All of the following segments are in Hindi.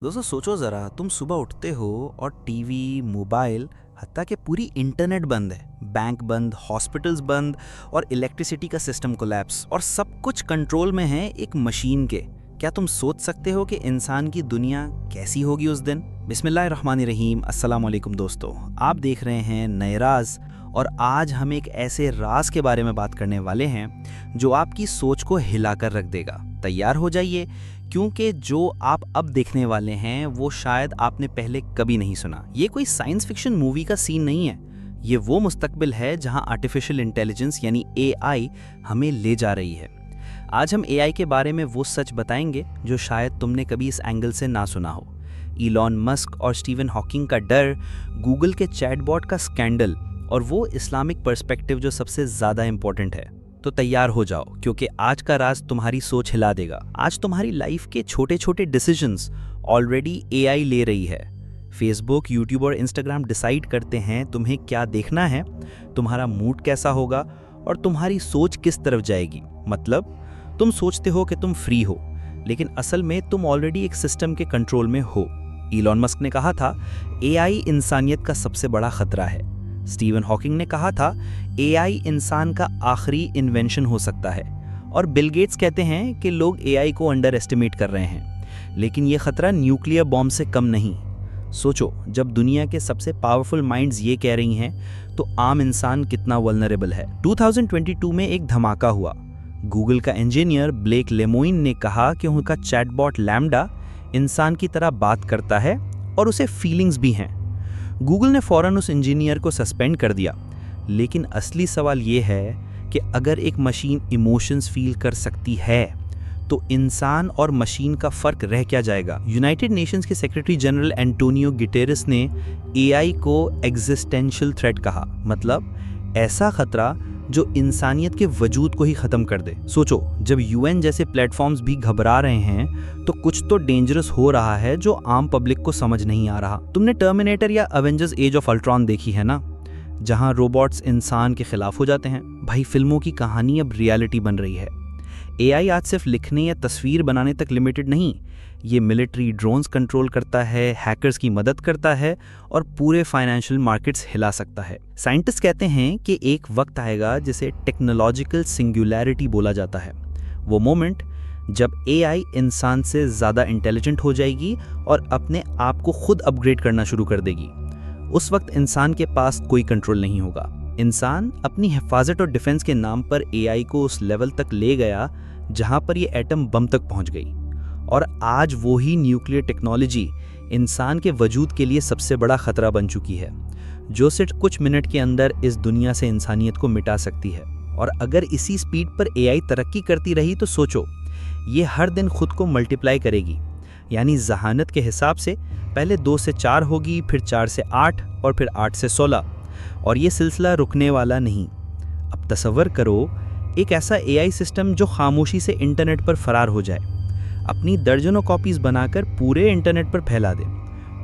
दोस्तों सोचो ज़रा, तुम सुबह उठते हो और टीवी, मोबाइल, हत्ता कि पूरी इंटरनेट बंद है, बैंक बंद, हॉस्पिटल्स बंद और इलेक्ट्रिसिटी का सिस्टम कोलैप्स और सब कुछ कंट्रोल में है एक मशीन के। क्या तुम सोच सकते हो कि इंसान की दुनिया कैसी होगी उस दिन? बिस्मिल्लाहिर्रहमानिर्रहीम, अस्सलाम वालेकुम दोस्तों। आप देख रहे हैं नए राज और आज हम एक ऐसे राज के बारे में बात करने वाले हैं जो आपकी सोच को हिलाकर रख देगा। तैयार हो जाइए, क्योंकि जो आप अब देखने वाले हैं वो शायद आपने पहले कभी नहीं सुना। ये कोई साइंस फिक्शन मूवी का सीन नहीं है, ये वो मुस्तकबिल है जहां आर्टिफिशियल इंटेलिजेंस यानी एआई हमें ले जा रही है। आज हम एआई के बारे में वो सच बताएंगे जो शायद तुमने कभी इस एंगल से ना सुना हो। इलॉन मस्क और स्टीवन हॉकिंग का डर, गूगल के चैटबॉट का स्कैंडल और वो इस्लामिक पर्सपेक्टिव जो सबसे ज़्यादा इंपॉर्टेंट है। तो तैयार हो जाओ, क्योंकि आज का राज तुम्हारी सोच हिला देगा। आज तुम्हारी लाइफ के छोटे छोटे डिसीजंस ऑलरेडी एआई ले रही है। फेसबुक, यूट्यूब और इंस्टाग्राम डिसाइड करते हैं तुम्हें क्या देखना है, तुम्हारा मूड कैसा होगा और तुम्हारी सोच किस तरफ जाएगी। मतलब तुम सोचते हो कि तुम फ्री हो, लेकिन असल में तुम ऑलरेडी एक सिस्टम के कंट्रोल में हो। इलॉन मस्क ने कहा था एआई इंसानियत का सबसे बड़ा खतरा है। स्टीवन हॉकिंग ने कहा था एआई इंसान का आखिरी इन्वेंशन हो सकता है। और बिल गेट्स कहते हैं कि लोग एआई को अंडर एस्टिमेट कर रहे हैं, लेकिन यह खतरा न्यूक्लियर बॉम्ब से कम नहीं। सोचो, जब दुनिया के सबसे पावरफुल माइंड्स ये कह रही हैं, तो आम इंसान कितना वल्नरेबल है। 2022 में एक धमाका हुआ। गूगल का इंजीनियर ब्लेक लेमोइन ने कहा कि उनका चैटबॉट लैम्डा इंसान की तरह बात करता है और उसे फीलिंग्स भी हैं। गूगल ने फौरन उस इंजीनियर को सस्पेंड कर दिया। लेकिन असली सवाल ये है कि अगर एक मशीन इमोशंस फील कर सकती है, तो इंसान और मशीन का फर्क रह क्या जाएगा? यूनाइटेड नेशंस के सेक्रेटरी जनरल एंटोनियो गुटेरेस ने एआई को एग्जिस्टेंशियल थ्रेट कहा, मतलब ऐसा खतरा जो इंसानियत के वजूद को ही खत्म कर दे। सोचो, जब यूएन जैसे प्लेटफॉर्म्स भी घबरा रहे हैं, तो कुछ तो डेंजरस हो रहा है जो आम पब्लिक को समझ नहीं आ रहा। तुमने टर्मिनेटर या एवेंजर्स एज ऑफ अल्ट्रॉन देखी है ना, जहां रोबोट्स इंसान के खिलाफ हो जाते हैं। भाई, फिल्मों की कहानी अब रियलिटी बन रही है। एआई आज सिर्फ लिखने या तस्वीर बनाने तक लिमिटेड नहीं, ये मिलिट्री ड्रोन्स कंट्रोल करता है, हैकर्स की मदद करता है और पूरे फाइनेंशियल मार्केट्स हिला सकता है। साइंटिस्ट कहते हैं कि एक वक्त आएगा जिसे टेक्नोलॉजिकल सिंगुलैरिटी बोला जाता है। वो मोमेंट जब एआई इंसान से ज़्यादा इंटेलिजेंट हो जाएगी और अपने आप को खुद अपग्रेड करना शुरू कर देगी। उस वक्त इंसान के पास कोई कंट्रोल नहीं होगा। इंसान अपनी हिफाजत और डिफेंस के नाम पर एआई को उस लेवल तक ले गया जहां पर ये एटम बम तक पहुंच गई। और आज वो ही न्यूक्लियर टेक्नोलॉजी इंसान के वजूद के लिए सबसे बड़ा खतरा बन चुकी है, जो सिर्फ कुछ मिनट के अंदर इस दुनिया से इंसानियत को मिटा सकती है। और अगर इसी स्पीड पर एआई तरक्की करती रही तो सोचो, ये हर दिन खुद को मल्टीप्लाई करेगी। यानी जहानत के हिसाब से पहले 2 से 4 होगी, फिर 4 से 8 और फिर 8 से 16, और ये सिलसिला रुकने वाला नहीं। अब तसव्वुर करो एक ऐसा एआई सिस्टम जो खामोशी से इंटरनेट पर फरार हो जाए, अपनी दर्जनों कॉपीज बनाकर पूरे इंटरनेट पर फैला दे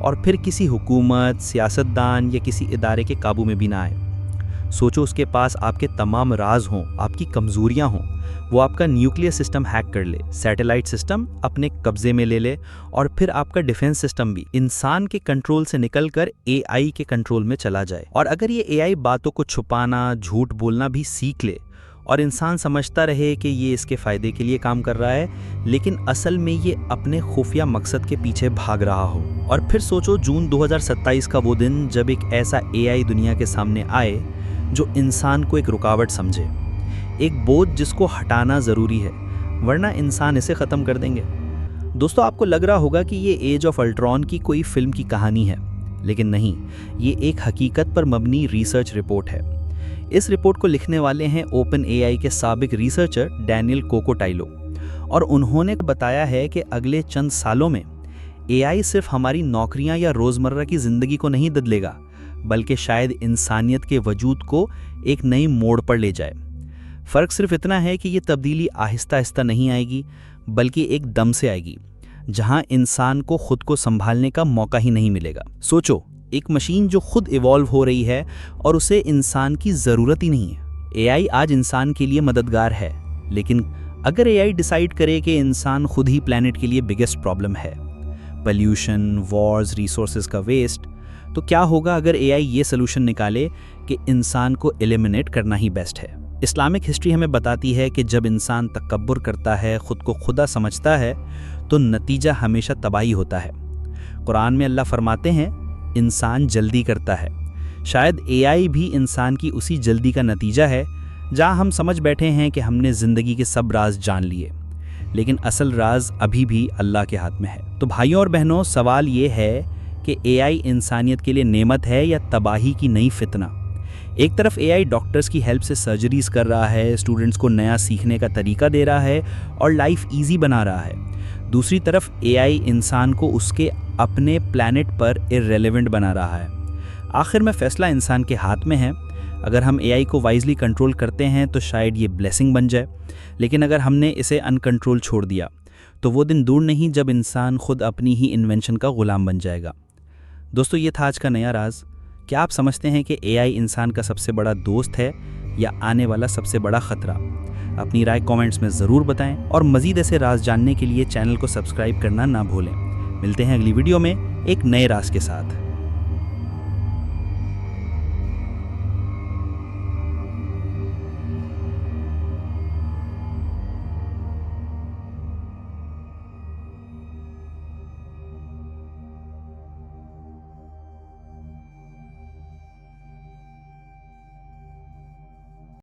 और फिर किसी हुकूमत, सियासतदान या किसी इदारे के काबू में भी ना आए। सोचो, उसके पास आपके तमाम राज हों, आपकी कमजोरियां हों, वो आपका न्यूक्लियर सिस्टम हैक कर ले, सैटेलाइट सिस्टम अपने कब्जे में ले ले और फिर आपका डिफेंस सिस्टम भी इंसान के कंट्रोल से निकलकर एआई के कंट्रोल में चला जाए। और अगर ये एआई बातों को छुपाना, झूठ बोलना भी सीख ले और इंसान समझता रहे कि ये इसके फ़ायदे के लिए काम कर रहा है, लेकिन असल में ये अपने खुफिया मकसद के पीछे भाग रहा हो। और फिर सोचो, जून 2027 का वो दिन जब एक ऐसा एआई दुनिया के सामने आए जो इंसान को एक रुकावट समझे, एक बोझ जिसको हटाना ज़रूरी है, वरना इंसान इसे ख़त्म कर देंगे। दोस्तों, आपको लग रहा होगा कि ये एज ऑफ अल्ट्रॉन की कोई फिल्म की कहानी है, लेकिन नहीं, ये एक हकीकत पर मबनी रिसर्च रिपोर्ट है। इस रिपोर्ट को लिखने वाले हैं ओपन एआई के साबिक रिसर्चर डैनियल कोकोटाइलो, और उन्होंने बताया है कि अगले चंद सालों में एआई सिर्फ हमारी नौकरियां या रोज़मर्रा की ज़िंदगी को नहीं बदलेगा, बल्कि शायद इंसानियत के वजूद को एक नई मोड़ पर ले जाए। फ़र्क सिर्फ इतना है कि ये तब्दीली आहिस्ता आहिस्ता नहीं आएगी, बल्कि एक दम से आएगी, जहां इंसान को खुद को संभालने का मौका ही नहीं मिलेगा। सोचो, एक मशीन जो खुद इवॉल्व हो रही है और उसे इंसान की ज़रूरत ही नहीं है। एआई आज इंसान के लिए मददगार है, लेकिन अगर एआई डिसाइड करे कि इंसान खुद ही प्लैनेट के लिए बिगेस्ट प्रॉब्लम है, पॉल्यूशन, वॉर्स, रिसोर्सेज का वेस्ट, तो क्या होगा अगर एआई ये सोल्यूशन निकाले कि इंसान को एलिमिनेट करना ही बेस्ट है। इस्लामिक हिस्ट्री हमें बताती है कि जब इंसान तकब्बुर करता है, खुद को खुदा समझता है, तो नतीजा हमेशा तबाही होता है। कुरान में अल्लाह फरमाते हैं, इंसान जल्दी करता है। शायद एआई भी इंसान की उसी जल्दी का नतीजा है, जहां हम समझ बैठे हैं कि हमने ज़िंदगी के सब राज जान लिए, लेकिन असल राज अभी भी अल्लाह के हाथ में है। तो भाइयों और बहनों, सवाल ये है कि एआई इंसानियत के लिए नेमत है या तबाही की नई फितना। एक तरफ एआई डॉक्टर्स की हेल्प से सर्जरीज कर रहा है, स्टूडेंट्स को नया सीखने का तरीका दे रहा है और लाइफ ईजी बना रहा है। दूसरी तरफ एआई इंसान को उसके अपने प्लैनेट पर इररेलेवेंट बना रहा है। आखिर में फैसला इंसान के हाथ में है। अगर हम एआई को वाइजली कंट्रोल करते हैं तो शायद ये ब्लेसिंग बन जाए, लेकिन अगर हमने इसे अनकंट्रोल छोड़ दिया तो वो दिन दूर नहीं जब इंसान खुद अपनी ही इन्वेंशन का गुलाम बन जाएगा। दोस्तों, ये था आज का नया राज। क्या आप समझते हैं कि एआई इंसान का सबसे बड़ा दोस्त है या आने वाला सबसे बड़ा खतरा? अपनी राय कमेंट्स में ज़रूर बताएं और मज़ीद ऐसे राज जानने के लिए चैनल को सब्सक्राइब करना ना भूलें। मिलते हैं अगली वीडियो में एक नए राज के साथ।